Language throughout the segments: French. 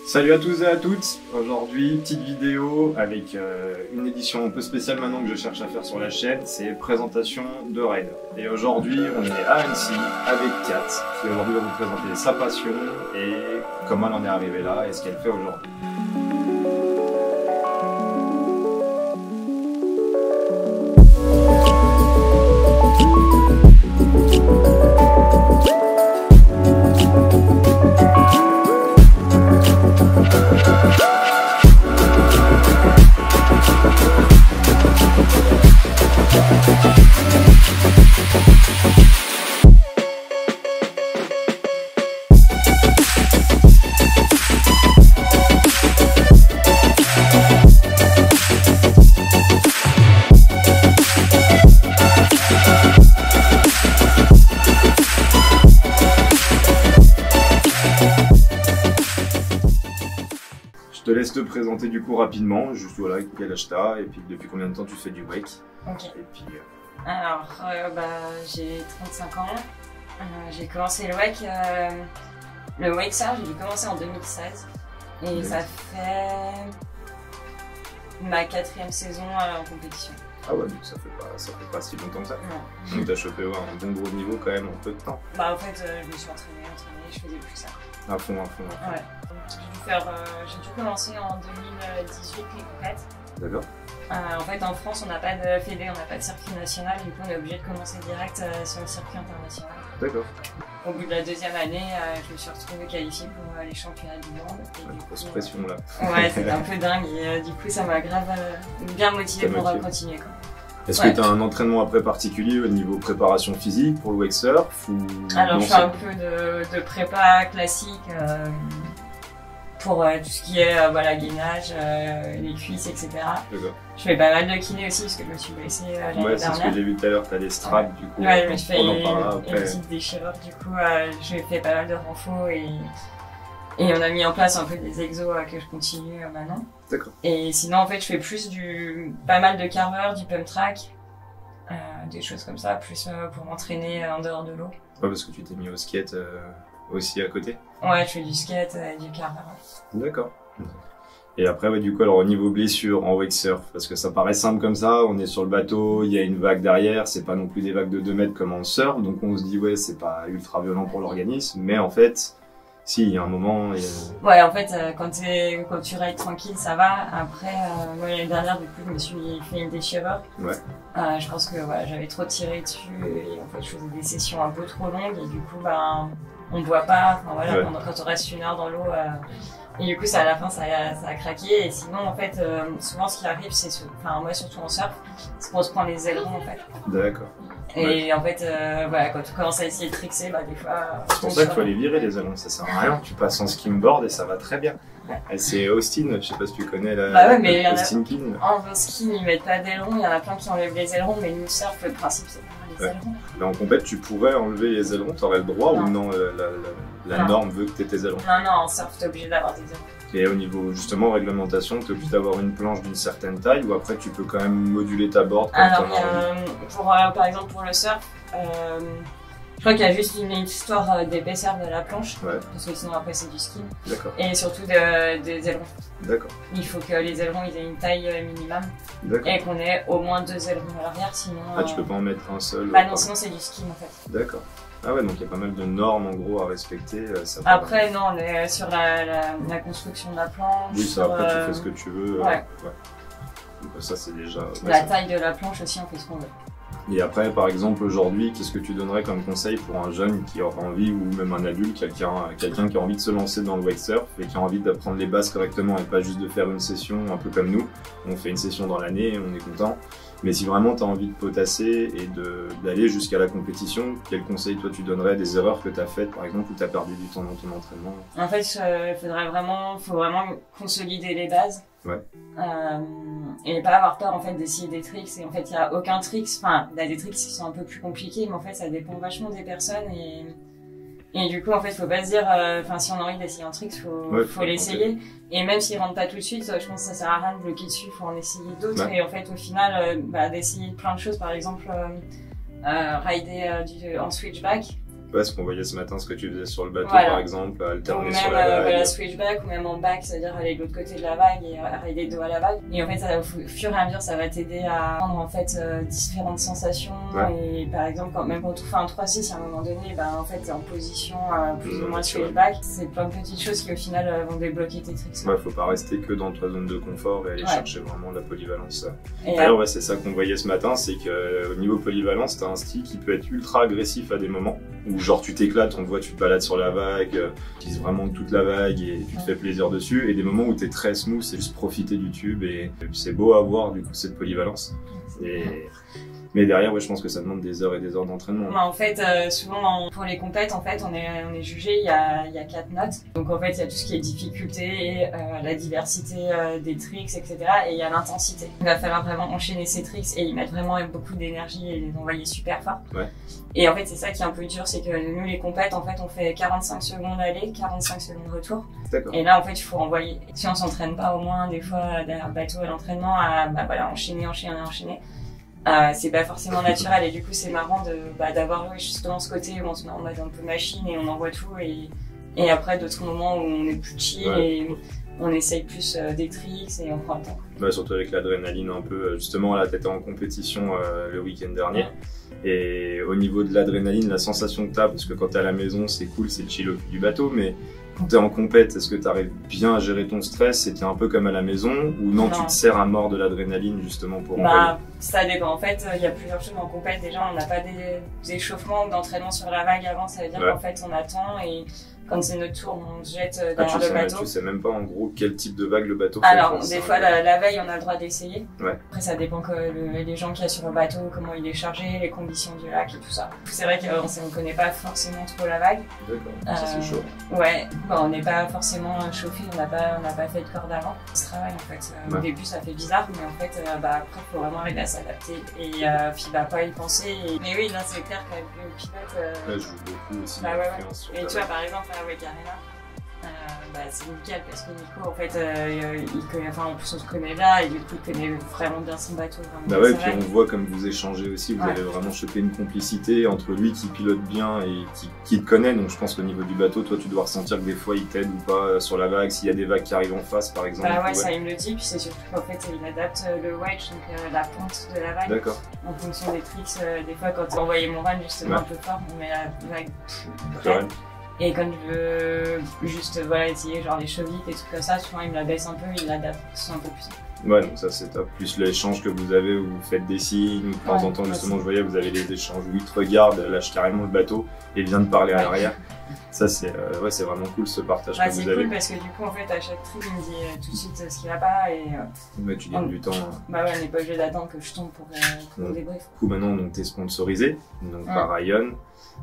Salut à tous et à toutes, aujourd'hui petite vidéo avec une édition un peu spéciale maintenant que je cherche à faire sur la chaîne, c'est présentation de raid. Et aujourd'hui on est à Annecy avec Kat qui aujourd'hui va vous présenter sa passion et comment elle en est arrivée là et ce qu'elle fait aujourd'hui. Je te laisse te présenter du coup rapidement, juste voilà, quel âge t'as et puis depuis combien de temps tu fais du wake. Ok. Et puis, Alors, j'ai 35 ans. J'ai commencé le wake surf, j'ai dû commencer en 2016. Et ça fait ma 4e saison en compétition. Ah ouais, donc ça fait pas si longtemps que ça. Non. Donc t'as chopé ouais, un bon gros niveau quand même en peu de temps. Bah en fait, je me suis entraînée, je faisais plus ça. À fond. Ouais. J'ai dû commencer en 2018 les compètes. D'accord. En fait, en France, on n'a pas de fédé, on n'a pas de circuit national, du coup, on est obligé de commencer direct sur le circuit international. D'accord. Au bout de la 2e année, je me suis retrouvée qualifiée pour les championnats du monde. Une grosse pression là. Ouais, c'était un peu dingue et du coup, ça m'a grave bien motivée pour continuer. Est-ce que tu as un entraînement après particulier au niveau préparation physique pour le wake surf ou... Alors, je fais un peu de prépa classique pour tout ce qui est gainage, les cuisses, etc. D'accord. Je fais pas mal de kiné aussi parce que je me suis blessée l'année dernière. Ouais, c'est ce que j'ai vu tout à l'heure, tu as des straps du coup. Ouais, je me suis fait une petite déchirure, du coup j'ai fait pas mal de renfo et on a mis en place un peu des exos que je continue maintenant. D'accord. Et sinon en fait je fais plus pas mal de carveur, du pump track, des choses comme ça, plus pour m'entraîner en dehors de l'eau. Ouais, parce que tu t'es mis au skate aussi à côté. Ouais, je fais du skate et du carveur. D'accord. Et après, ouais, du coup, alors au niveau blessure en wake surf, parce que ça paraît simple comme ça, on est sur le bateau, il y a une vague derrière, c'est pas non plus des vagues de 2 mètres comme en surf, donc on se dit ouais, c'est pas ultra violent pour l'organisme, mais en fait, si, il y a un moment... Ouais, en fait, quand tu rides tranquille, ça va. Après, l'année dernière, du coup, je me suis fait une déchirure. Ouais. Je pense que j'avais trop tiré dessus et en fait, je faisais des sessions un peu trop longues et du coup, on ne voit pas. Enfin, voilà, ouais. Quand on reste 1 heure dans l'eau, et du coup, à la fin, ça a craqué. Et sinon, en fait, souvent, ce qui arrive, moi, surtout en surf, c'est qu'on se prend les ailerons, en fait. D'accord. Et en fait, quand tu commences à essayer de trickser, des fois... C'est pour ça qu'il faut les virer, les ailerons, ça sert à rien. Tu passes en skimboard et ça va très bien. Ouais. C'est Austin, je sais pas si tu connais Austin King. En ski, ils mettent pas d'ailerons, il y en a plein qui enlèvent les ailerons, mais nous, surf, le principe, c'est pas les ailerons. Mais en compète, tu pourrais enlever les ailerons, t'aurais le droit ou non, la norme veut que t'aies tes ailerons? Non, en surf, t'es obligé d'avoir des ailerons. Et au niveau, justement, réglementation, t'es obligé d'avoir une planche d'une certaine taille ou après tu peux quand même moduler ta board comme par exemple, pour le surf, je crois qu'il y a juste une histoire d'épaisseur de la planche, parce que sinon après c'est du ski. D'accord. Et surtout des ailerons. D'accord. Il faut que les ailerons aient une taille minimum et qu'on ait au moins 2 ailerons à l'arrière, sinon... Ah, tu peux pas en mettre un seul? Non, sinon c'est du ski en fait. D'accord. Ah ouais, donc il y a pas mal de normes en gros à respecter. Après, non, on est sur la construction de la planche. Oui, ça, après tu fais ce que tu veux. Ouais. Donc ça c'est déjà... La taille de la planche aussi, on fait ce qu'on veut. Et après, par exemple, aujourd'hui, qu'est-ce que tu donnerais comme conseil pour un jeune qui aura envie, ou même un adulte, quelqu'un qui a envie de se lancer dans le wakesurf et qui a envie d'apprendre les bases correctement et pas juste de faire une session un peu comme nous. On fait une session dans l'année, on est content. Mais si vraiment tu as envie de potasser et d'aller jusqu'à la compétition, quel conseil toi tu donnerais des erreurs que tu as faites par exemple, où tu as perdu du temps dans ton entraînement? En fait, faut vraiment consolider les bases. Ouais. Et pas avoir peur en fait d'essayer des tricks. Et en fait, il y a aucun tricks. Enfin, il y a des tricks qui sont un peu plus compliqués, mais en fait, ça dépend vachement des personnes. Et du coup, en fait, faut pas se dire, si on a envie d'essayer un trick, faut l'essayer. Et même s'il rentre pas tout de suite, je pense que ça sert à rien de bloquer dessus, faut en essayer d'autres. Ouais. Et en fait, au final, d'essayer plein de choses, par exemple, rider en switchback. Ouais, ce qu'on voyait ce matin, ce que tu faisais sur le bateau, par exemple, alterner sur la vague. Switchback, ou même en back, c'est-à-dire aller de l'autre côté de la vague et rider dos à la vague. Et en fait, au fur et à mesure, ça va t'aider à prendre en fait différentes sensations. Ouais. Et par exemple, même quand tu fais un 3-6, à un moment donné, en fait, t'es en position plus ou moins switchback. C'est plein de petites choses qui au final vont débloquer tes tricks. Ouais, faut pas rester que dans ta zone de confort et aller chercher vraiment la polyvalence. D'ailleurs, c'est ça qu'on voyait ce matin, c'est qu'au niveau polyvalence, t'as un style qui peut être ultra agressif à des moments. Où genre tu t'éclates, on te voit, tu te balades sur la vague, tu utilises vraiment toute la vague et tu te fais plaisir dessus. Et des moments où t'es très smooth, c'est juste profiter du tube et c'est beau à voir du coup cette polyvalence. Mais derrière, je pense que ça demande des heures et des heures d'entraînement. En fait, souvent pour les compètes, en fait, on est jugé. Il y a 4 notes. Donc en fait, il y a tout ce qui est difficulté, la diversité des tricks, etc. Et il y a l'intensité. Il va falloir vraiment enchaîner ces tricks et y mettre vraiment beaucoup d'énergie et les envoyer super fort. Ouais. Et en fait, c'est ça qui est un peu dur, c'est que nous, les compètes, en fait, on fait 45 secondes aller, 45 secondes retour. D'accord. Et là, en fait, il faut envoyer. Si on s'entraîne pas au moins des fois derrière le bateau à l'entraînement, à enchaîner. C'est pas forcément naturel et du coup c'est marrant d'avoir justement ce côté où on se met en mode un peu machine et on envoie tout et après d'autres moments où on est plus chill et on essaye plus des tricks et on prend le temps. Ouais, surtout avec l'adrénaline un peu, justement là t'étais en compétition le week-end dernier et au niveau de l'adrénaline, la sensation que t'as, parce que quand t'es à la maison c'est cool, c'est le chill au pied du bateau, mais quand t'es en compète, est-ce que t'arrives bien à gérer ton stress et t'es un peu comme à la maison ou non, tu te sers à mort de l'adrénaline justement pour envoyer? Ça dépend. En fait, il y a plusieurs choses en compète. Déjà, on n'a pas des échauffements ou d'entraînement sur la vague avant. Ça veut dire qu'en fait, on attend et quand c'est notre tour, on se jette derrière le bateau. Tu sais même pas en gros quel type de vague le bateau fait. Alors, des fois, la veille, on a le droit d'essayer. Ouais. Après, ça dépend les gens qu'il y a sur le bateau, comment il est chargé, les conditions du lac et tout ça. C'est vrai qu'on ne connaît pas forcément trop la vague. D'accord, ça c'est chaud. Ouais, on n'est pas forcément chauffé, on n'a pas fait de corde avant. Ce travail, en fait, au début, ça fait bizarre, mais en fait, après, il faut vraiment arriver à s'adapter et puis pas y penser. Mais oui, là, c'est clair qu'avec le pilote. Là, je joue beaucoup aussi. Et tu vois, par exemple, à Wake Arena, c'est nickel parce que Nico, en fait, en plus on se connaît là et du coup il connaît vraiment bien son bateau. Puis on voit comme vous échangez aussi, vous avez vraiment chopé une complicité entre lui qui pilote bien et qui te connaît. Donc je pense qu'au niveau du bateau, toi tu dois ressentir que des fois il t'aide ou pas sur la vague, s'il y a des vagues qui arrivent en face par exemple. Ça il me le dit, puis c'est surtout qu'en fait il adapte le wedge, donc la pente de la vague. En fonction des tricks, des fois quand t'envoyais mon van justement un peu fort, on met la vague près. Et quand je veux juste essayer genre les chevilles et tout comme ça, souvent il me la baisse un peu, il l'adapte un peu plus. Ouais, donc ça c'est top. Plus l'échange que vous avez où vous faites des signes, de temps en temps justement je voyais vous avez des échanges où il te regarde, lâche carrément le bateau et vient de parler à l'arrière. Ça c'est vraiment cool ce partage que vous avez. C'est cool parce que du coup en fait à chaque trip il me dit tout de suite ce qui va pas et tu gagnes du temps. On n'est pas obligé d'attendre que je tombe pour débrief. Du coup maintenant donc t'es sponsorisé donc par Ion.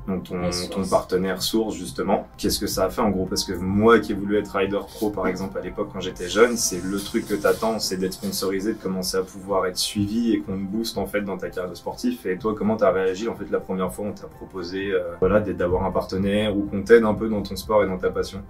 Donc ton partenaire Source justement, qu'est-ce que ça a fait en gros? Parce que moi qui ai voulu être rider pro par exemple à l'époque quand j'étais jeune, c'est le truc que t'attends, c'est d'être sponsorisé, de commencer à pouvoir être suivi et qu'on te booste en fait dans ta carrière de sportif. Et toi comment t'as réagi en fait la première fois on t'a proposé d'avoir un partenaire ou qu'on t'aide un peu dans ton sport et dans ta passion?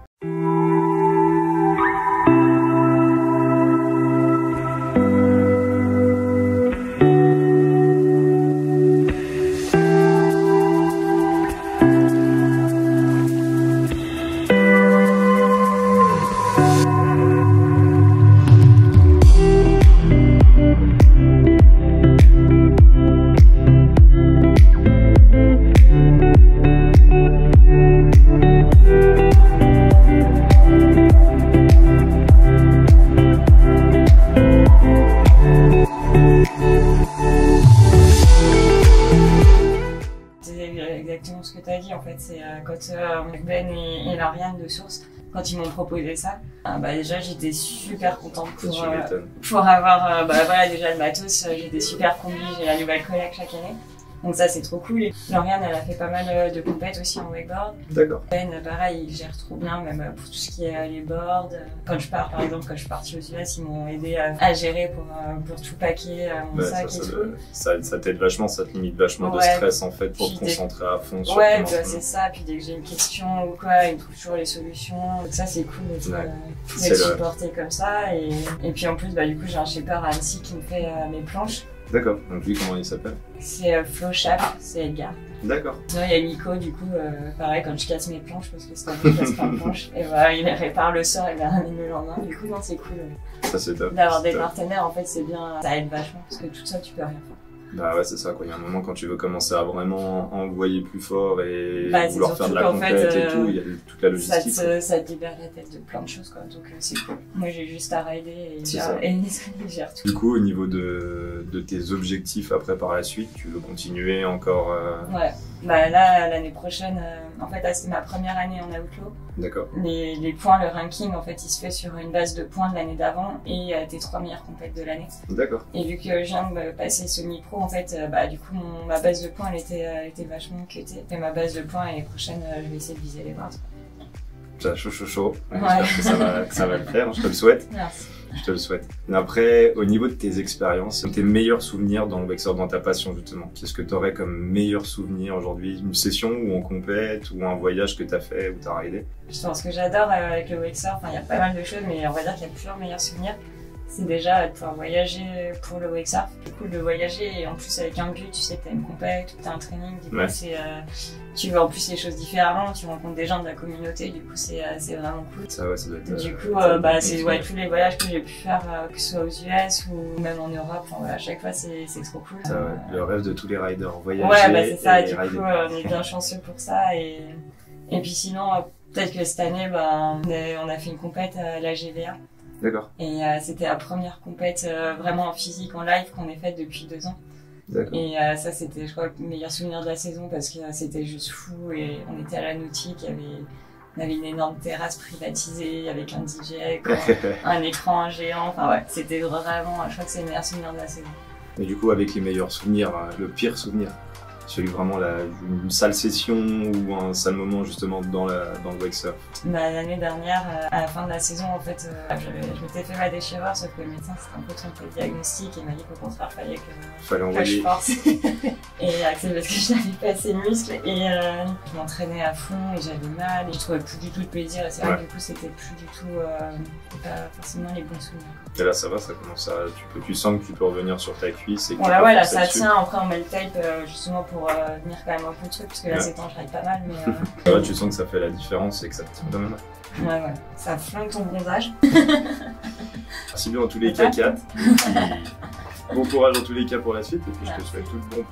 ce que tu as dit en fait. C'est quand Ben et Lauriane de Source, quand ils m'ont proposé ça, déjà j'étais super contente pour avoir voilà, déjà le matos, j'étais super combi, j'ai la nouvelle collègue chaque année. Donc ça c'est trop cool. Et Lauriane elle a fait pas mal de compètes aussi en wakeboard. D'accord. Ben pareil, il gère trop bien même pour tout ce qui est les boards. Quand je pars par exemple, quand je suis partie aux US, ils m'ont aidé à gérer pour tout paquer mon sac et tout. Ça t'aide vachement, ça te limite vachement de stress en fait pour te concentrer à fond sur ouais, c'est ça. Puis dès que j'ai une question ou quoi, ils me trouvent toujours les solutions. Donc ça c'est cool d'être supporté comme ça. Et puis en plus du coup j'ai un shepherd à Annecy qui me fait mes planches. D'accord, donc lui comment il s'appelle? C'est Flo Chap, c'est Edgar. D'accord. Sinon il y a Nico du coup, pareil quand je casse mes planches parce que c'est un peu casse pas de planches. Et voilà, il les répare le soir et il les ramène le lendemain. Du coup non c'est cool. Ça c'est top. D'avoir des partenaires en fait c'est bien, ça aide vachement parce que tout ça tu peux rien faire. Bah ouais c'est ça quoi, il y a un moment quand tu veux commencer à vraiment envoyer plus fort et vouloir faire de la compète et tout, il y a toute la logistique. Ça te libère la tête de plein de choses quoi, donc c'est cool. Moi j'ai juste à rider et il gère tout. Du coup au niveau de tes objectifs après par la suite, tu veux continuer encore Ouais, là l'année prochaine, en fait là c'était ma première année en Outlaw. D'accord. Les points, le ranking en fait il se fait sur une base de points de l'année d'avant et tes 3 meilleures compètes de l'année. D'accord. Et vu que je viens de passer semi-pro en fait, du coup ma base de points elle était vachement cutée. Et ma base de points l'année prochaine je vais essayer de viser les boards. Ça chaud. Ouais. J'espère que ça va le faire, je te le souhaite. Merci. Je te le souhaite. Et après, au niveau de tes expériences, tes meilleurs souvenirs dans le wakeboard, dans ta passion justement, qu'est-ce que tu aurais comme meilleur souvenir aujourd'hui? Une session ou en compète ou un voyage que tu as fait ou tu as raidé? Je pense que j'adore avec le wakesurf, il y a pas mal de choses, mais on va dire qu'il y a plusieurs meilleurs souvenirs. C'est déjà de pouvoir voyager pour le wakesurf. C'est cool de voyager et en plus avec un but, tu sais que t'as une compète ou t'as un training, du coup tu vois en plus les choses différemment, tu rencontres des gens de la communauté, du coup c'est vraiment cool. Ça doit être, du coup c'est tous les voyages que j'ai pu faire, que ce soit aux US ou même en Europe, à chaque fois c'est trop cool. Le rêve de tous les riders, voyager. Ouais c'est ça, du coup on est bien chanceux pour ça et puis sinon peut-être que cette année on a fait une compète à la GVA. D'accord. Et c'était la première compète vraiment en physique, en live qu'on ait faite depuis 2 ans. D'accord. Et ça c'était je crois le meilleur souvenir de la saison parce que c'était juste fou et on était à la nautique, on avait une énorme terrasse privatisée avec un DJ, un écran géant, c'était vraiment, je crois que c'est le meilleur souvenir de la saison. Et du coup avec les meilleurs souvenirs, le pire souvenir? Celui vraiment une sale session ou un sale moment justement dans le wakesurf? L'année dernière, à la fin de la saison, en fait, je m'étais fait ma déchirure, sauf que le médecin s'était un peu trompé le diagnostic et m'a dit qu'au contraire, fallait que je force. Et c'est parce que je n'avais pas assez de muscles et je m'entraînais à fond et j'avais mal et je trouvais plus du tout de plaisir et c'est vrai que du coup c'était plus du tout pas forcément les bons souvenirs. Et là ça va, ça commence à... Tu sens que tu peux revenir sur ta cuisse et que là ça tient, après on met le tape justement pour tenir quand même un peu le truc parce que là ces temps je ride pas mal mais... tu sens que ça fait la différence et que ça te tient quand même. Ouais, ça flingue ton bronzage. Merci bien en tous les cas Kat. Bon courage en tous les cas pour la suite et puis je te souhaite tout le bon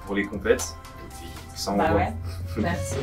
pour les compètes et puis ça envoie. Ouais, merci.